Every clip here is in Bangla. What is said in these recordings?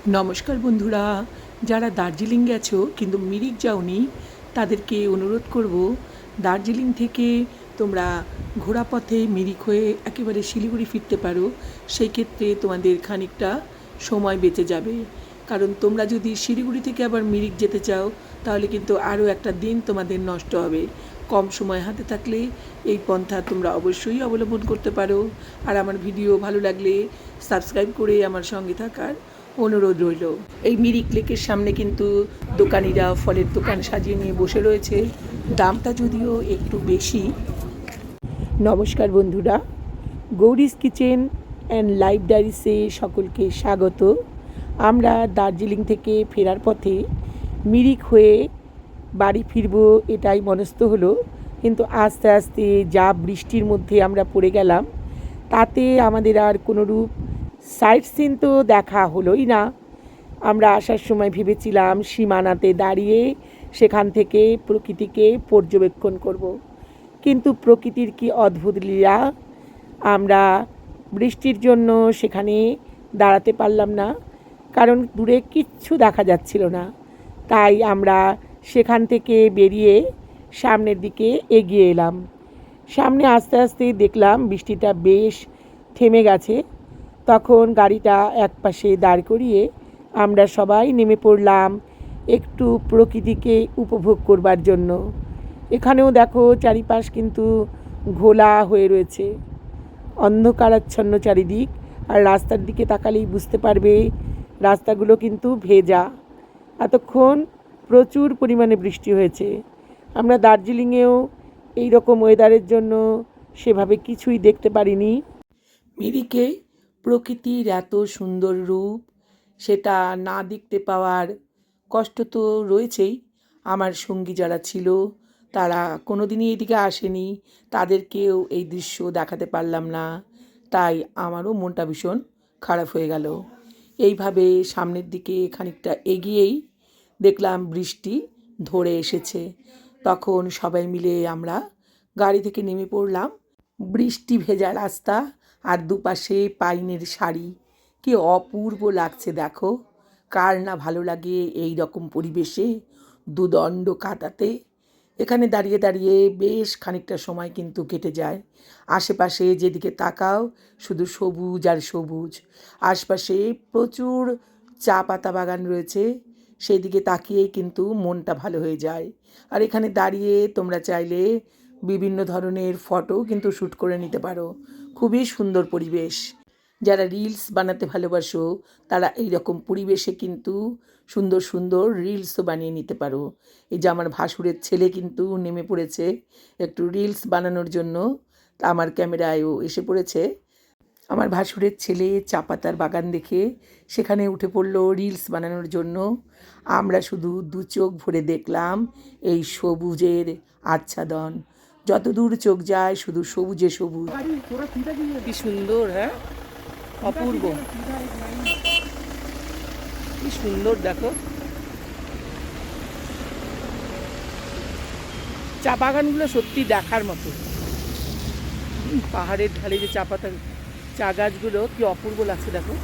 নমস্কার বন্ধুরা, যারা দার্জিলিং গেছো কিন্তু মিরিক যাওনি তাদেরকে অনুরোধ করব, দার্জিলিং থেকে তোমরা ঘোড়াপথে মিরিক হয়ে একেবারে শিলিগুড়ি ফিরতে পারো। সেই ক্ষেত্রে তোমাদের খানিকটা সময় বেঁচে যাবে, কারণ তোমরা যদি শিলিগুড়ি থেকে আবার মিরিক যেতে চাও তাহলে কিন্তু আরও একটা দিন তোমাদের নষ্ট হবে। কম সময় হাতে থাকলে এই পন্থা তোমরা অবশ্যই অবলম্বন করতে পারো। আর আমার ভিডিও ভালো লাগলে সাবস্ক্রাইব করে আমার সঙ্গে থাকার অনুরোধ রইল। এই মিরিক লেকের সামনে কিন্তু দোকানিরা ফলের দোকান সাজিয়ে নিয়ে বসে রয়েছে, দামটা যদিও একটু বেশি। নমস্কার বন্ধুরা, গৌরিস কিচেন অ্যান্ড লাইফ ডায়েরিসে সকলকে স্বাগত। আমরা দার্জিলিং থেকে ফেরার পথে মিরিক হয়ে বাড়ি ফিরব এটাই মনস্থ হলো, কিন্তু আস্তে আস্তে যা বৃষ্টির মধ্যে আমরা পড়ে গেলাম তাতে আমাদের আর কোনোরূপ সাইট সিন তো দেখা হলোই না। আমরা আসার সময় ভেবেছিলাম সীমানাতে দাঁড়িয়ে সেখান থেকে প্রকৃতিকে পর্যবেক্ষণ করব, কিন্তু প্রকৃতির কি অদ্ভুত লীলা, আমরা বৃষ্টির জন্য সেখানে দাঁড়াতে পারলাম না, কারণ দূরে কিচ্ছু দেখা যাচ্ছিল না। তাই আমরা সেখান থেকে বেরিয়ে সামনের দিকে এগিয়ে এলাম। সামনে আস্তে আস্তে দেখলাম বৃষ্টিটা বেশ থেমে গেছে। তখন গাড়িটা একপাশে দাঁড় করিয়ে আমরা সবাই নেমে পড়লাম একটু প্রকৃতিকে উপভোগ করবার জন্য। এখানেও দেখো চারিপাশ কিন্তু ঘোলা হয়ে রয়েছে, অন্ধকারাচ্ছন্ন চারিদিক, আর রাস্তার দিকে তাকালেই বুঝতে পারবে রাস্তাগুলো কিন্তু ভেজা। এতক্ষণ প্রচুর পরিমাণে বৃষ্টি হয়েছে। আমরা দার্জিলিংয়েও এই রকম ওয়েদারের জন্য সেভাবে কিছুই দেখতে পারিনি। মিরিকে প্রকৃতির এত সুন্দর রূপ, সেটা না দেখতে পাওয়ার কষ্ট তো রয়েছেই। আমার সঙ্গী যারা ছিল তারা কোনো দিনই এদিকে আসেনি, তাদেরকেও এই দৃশ্য দেখাতে পারলাম না, তাই আমারও মনটা ভীষণ খারাপ হয়ে গেল। এইভাবে সামনের দিকে খানিকটা এগিয়েই দেখলাম বৃষ্টি ধরে এসেছে। তখন সবাই মিলে আমরা গাড়ি থেকে নেমে পড়লাম। বৃষ্টি ভেজা রাস্তা আর দুপাশে পাইনের সারি, কি অপূর্ব লাগছে দেখো। কার না ভালো লাগে এই রকম পরিবেশে দুদণ্ড কাটাতে। এখানে দাঁড়িয়ে দাঁড়িয়ে বেশ খানিকটা সময় কিন্তু কেটে যায়। আশেপাশে যেদিকে তাকাও শুধু সবুজ আর সবুজ। আশপাশে প্রচুর চা পাতা বাগান রয়েছে, সেই দিকে তাকিয়েই কিন্তু মনটা ভালো হয়ে যায়। আর এখানে দাঁড়িয়ে তোমরা চাইলে বিভিন্ন ধরনের ফটো কিন্তু শ্যুট করে নিতে পারো। খুবই সুন্দর পরিবেশ। যারা রিলস বানাতে ভালোবাসো তারা এই রকম পরিবেশে কিন্তু সুন্দর সুন্দর রিলসও বানিয়ে নিতে পারো। এই যে আমার ভাসুরের ছেলে কিন্তু নেমে পড়েছে একটু রিলস বানানোর জন্য, তা আমার ক্যামেরায়ও এসে পড়েছে। আমার ভাসুরের ছেলে চা পাতার বাগান দেখে সেখানে উঠে পড়লো রিলস বানানোর জন্য। আমরা শুধু দু চোখ ভরে দেখলাম এই সবুজের আচ্ছাদন। যত দূর চোখ যায় শুধু সবুজে সবুজ। কি সুন্দর, হ্যাঁ, অপূর্ব, কি সুন্দর দেখো। চা বাগানগুলো সত্যি দেখার মতো। পাহাড়ের ঢালে যে চা পাতা চা গাছগুলো কি অপূর্ব লাগছে দেখো।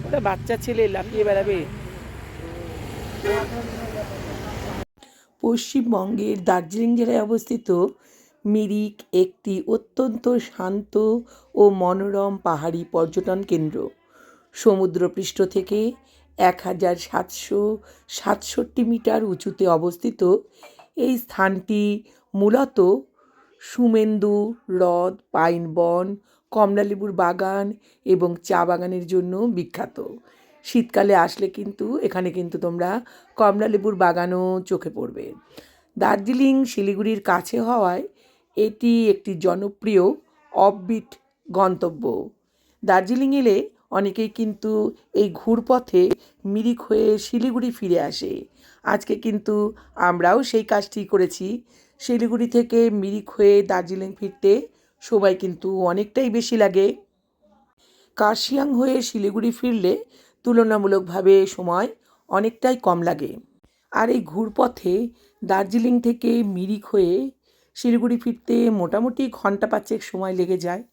ওটা বাচ্চা ছেলে লাফিয়ে বেড়াবে। পশ্চিমবঙ্গের দার্জিলিং জেলায় অবস্থিত মিরিক একটি অত্যন্ত শান্ত ও মনোরম পাহাড়ি পর্যটন কেন্দ্র। সমুদ্রপৃষ্ঠ থেকে 1767 মিটার উঁচুতে অবস্থিত এই স্থানটি মূলত সুমেন্দু হ্রদ, পাইন বন, কমলালেবুর বাগান এবং চা বাগানের জন্য বিখ্যাত। শীতকালে আসলে কিন্তু এখানে কিন্তু তোমরা কমলালেবুর বাগানও চোখে পড়বে। দার্জিলিং শিলিগুড়ির কাছে হওয়ায় এটি একটি জনপ্রিয় অফবিট গন্তব্য। দার্জিলিং এলে অনেকেই কিন্তু এই ঘুরপথে মিরিক হয়ে শিলিগুড়ি ফিরে আসে। আজকে কিন্তু আমরাও সেই কাজটি করেছি। শিলিগুড়ি থেকে মিরিক হয়ে দার্জিলিং ফিরতে সময় কিন্তু অনেকটাই বেশি লাগে। কার্শিয়াং হয়ে শিলিগুড়ি ফিরলে তুলনামূলকভাবে সময় অনেকটাই কম লাগে। আর এই ঘুরপথে দার্জিলিং থেকে মিরিক হয়ে শিলিগুড়ি ফিরতে মোটামুটি ঘন্টা পাঁচেক সময় লেগে যায়,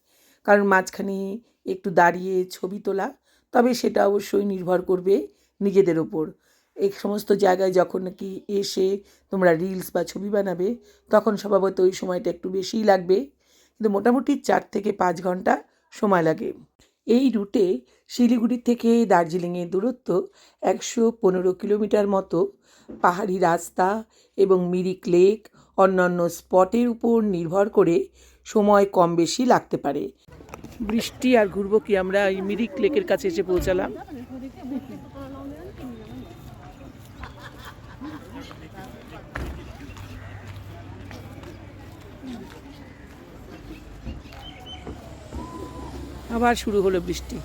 কারণ মাঝখানে একটু দাঁড়িয়ে ছবি তোলা, তবে সেটা অবশ্যই নির্ভর করবে নিজেদের ওপর। এই সমস্ত জায়গায় যখন নাকি এসে তোমরা রিলস বা ছবি বানাবে তখন স্বভাবত ওই সময়টা একটু বেশিই লাগবে, কিন্তু মোটামুটি 4 থেকে 5 ঘন্টা সময় লাগে। এই রুটে শিলিগুড়ি থেকে দার্জিলিংয়ের দূরত্ব 115 কিলোমিটার মতো। পাহাড়ি রাস্তা এবং মিরিক লেক অন্যান্য স্পটের উপর নির্ভর করে সময় কম বেশি লাগতে পারে। বৃষ্টি আর ঘুরবো কি, আমরা এই মিরিক লেকের কাছে এসে পৌঁছালাম। আবার শুরু হলো বৃষ্টি।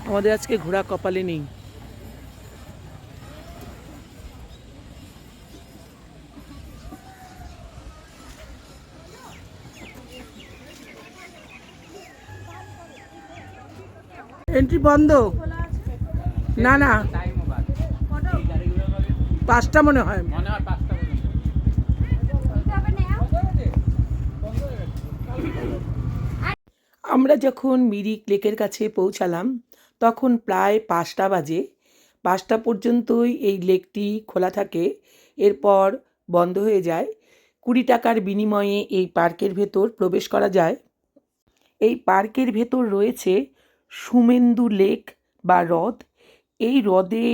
আমাদের আজকে ঘোড়া কপালে নেই। এন্ট্রি বন্ধ। না না, 5টা মনে হয়। আমরা যখন মিরিক লেকের কাছে পৌঁছালাম তখন প্রায় 5টা বাজে। 5টা পর্যন্তই এই লেকটি খোলা থাকে, এরপর বন্ধ হয়ে যায়। 20 টাকার বিনিময়ে এই পার্কের ভেতর প্রবেশ করা যায়। এই পার্কের ভেতর রয়েছে সুমেন্দু লেক বা হ্রদ। এই হ্রদে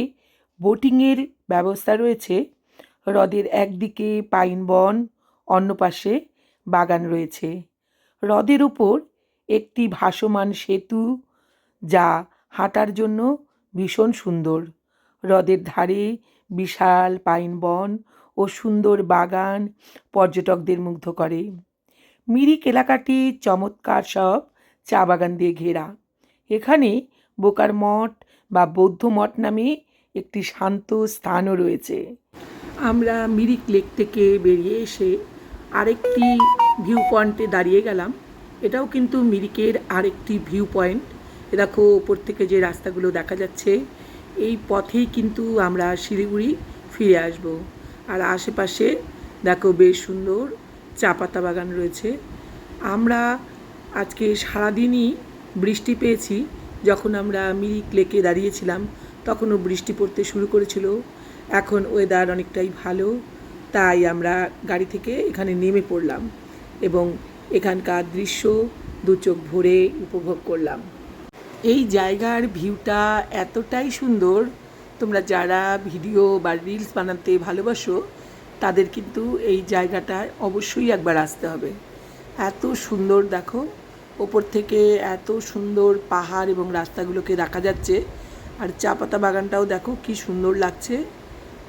বোটিংয়ের ব্যবস্থা রয়েছে। হ্রদের একদিকে পাইন বন, অন্য পাশে বাগান রয়েছে। হ্রদের উপর একটি ভাসমান সেতু, যা হাঁটার জন্য ভীষণ সুন্দর। হ্রদের ধারে বিশাল পাইন বন ও সুন্দর বাগান পর্যটকদের মুগ্ধ করে। মিরিক এলাকাটি চমৎকার সব চা বাগান দিয়ে ঘেরা। এখানে বোকার মঠ বা বৌদ্ধ মঠ নামে একটি শান্ত স্থানও রয়েছে। আমরা মিরিক লেক থেকে বেরিয়ে এসে আরেকটি ভিউ পয়েন্টে দাঁড়িয়ে গেলাম। এটাও কিন্তু মিরিকের আরেকটি ভিউ পয়েন্ট। দেখো ওপর থেকে যে রাস্তাগুলো দেখা যাচ্ছে, এই পথেই কিন্তু আমরা শিলিগুড়ি ফিরে আসব। আর আশেপাশে দেখো বেশ সুন্দর চা পাতা বাগান রয়েছে। আমরা আজকে সারাদিনই বৃষ্টি পেয়েছি। যখন আমরা মিরিক লেকে দাঁড়িয়েছিলাম তখনও বৃষ্টি পড়তে শুরু করেছিল। এখন ওয়েদার অনেকটাই ভালো, তাই আমরা গাড়ি থেকে এখানে নেমে পড়লাম এবং এখানকার দৃশ্য দু চোখ ভরে উপভোগ করলাম। এই জায়গার ভিউটা এতটাই সুন্দর, তোমরা যারা ভিডিও বা রিলস বানাতে ভালোবাসো তাদের কিন্তু এই জায়গাটায় অবশ্যই একবার আসতে হবে। এত সুন্দর, দেখো ওপর থেকে এত সুন্দর পাহাড় এবং রাস্তাগুলোকে দেখা যাচ্ছে। আর চা পাতা বাগানটাও দেখো কি সুন্দর লাগছে,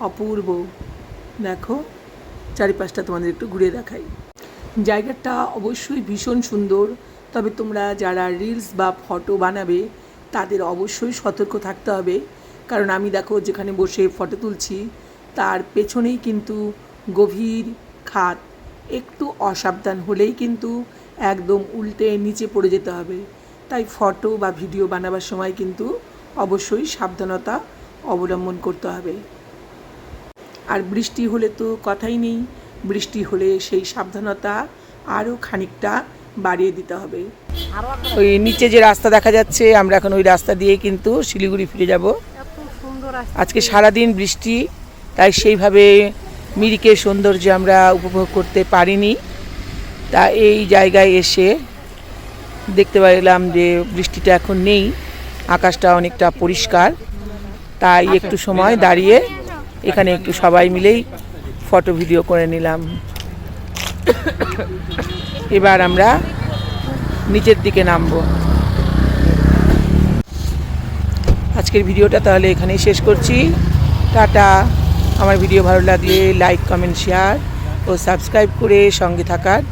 অপূর্ব। দেখো চারিপাশটা তোমাদের একটু ঘুরে দেখাই। জায়গাটা অবশ্যই ভীষণ সুন্দর, তবে তোমরা যারা রিলস বা ফটো বানাবে তাদের অবশ্যই সতর্ক থাকতে হবে, কারণ আমি দেখো যেখানে বসে ফটো তুলছি তার পেছনেই কিন্তু গভীর খাদ। একটু অসাবধান হলেই কিন্তু একদম উল্টে নিচে পড়ে যেতে হবে। তাই ফটো বা ভিডিও বানাবার সময় কিন্তু অবশ্যই সাবধানতা অবলম্বন করতে হবে। আর বৃষ্টি হলে তো কথাই নেই, বৃষ্টি হলে সেই সাবধানতা আরও খানিকটা বাড়িয়ে দিতে হবে। ওই নিচে যে রাস্তা দেখা যাচ্ছে, আমরা এখন ওই রাস্তা দিয়ে কিন্তু শিলিগুড়ি ফিরে যাব। আজকে সারাদিন বৃষ্টি, তাই সেইভাবে মিরিকের সৌন্দর্য আমরা উপভোগ করতে পারিনি। তা এই জায়গায় এসে দেখতে পেলাম যে বৃষ্টিটা এখন নেই, আকাশটা অনেকটা পরিষ্কার। তাই একটু সময় দাঁড়িয়ে এখানে একটু সবাই মিলেই ফটো ভিডিও করে নিলাম। এবার আমরা নিচের দিকে নামবো। আজকের ভিডিওটা তাহলে এখানেই শেষ করছি। টাটা। আমার ভিডিও ভালো লাগলে লাইক, কমেন্ট, শেয়ার ও সাবস্ক্রাইব করে সঙ্গে থাকার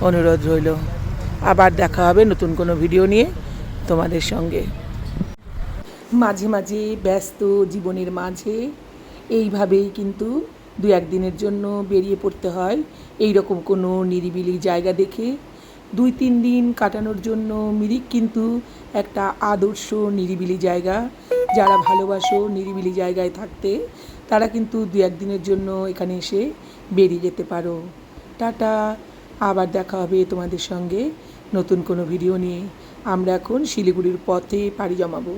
অনুরোধ রইল। আবার দেখা হবে নতুন কোনো ভিডিও নিয়ে তোমাদের সঙ্গে। মাঝে মাঝে ব্যস্ত জীবনের মাঝে এইভাবেই কিন্তু 2-1 দিনের জন্য বেরিয়ে পড়তে হয় এই রকম কোনো নিরিবিলি জায়গা দেখে। 2-3 দিন কাটানোর জন্য মিরিক কিন্তু একটা আদর্শ নিরিবিলি জায়গা। যারা ভালোবাসো নিরিবিলি জায়গায় থাকতে, তারা কিন্তু 2-1 দিনের জন্য এখানে এসে বেরিয়ে যেতে পারো। টাটা, আবার দেখা হবে তোমাদের সঙ্গে নতুন কোনো ভিডিও নিয়ে। আমরা এখন শিলিগুড়ির পথে পাড়ি জমাবো।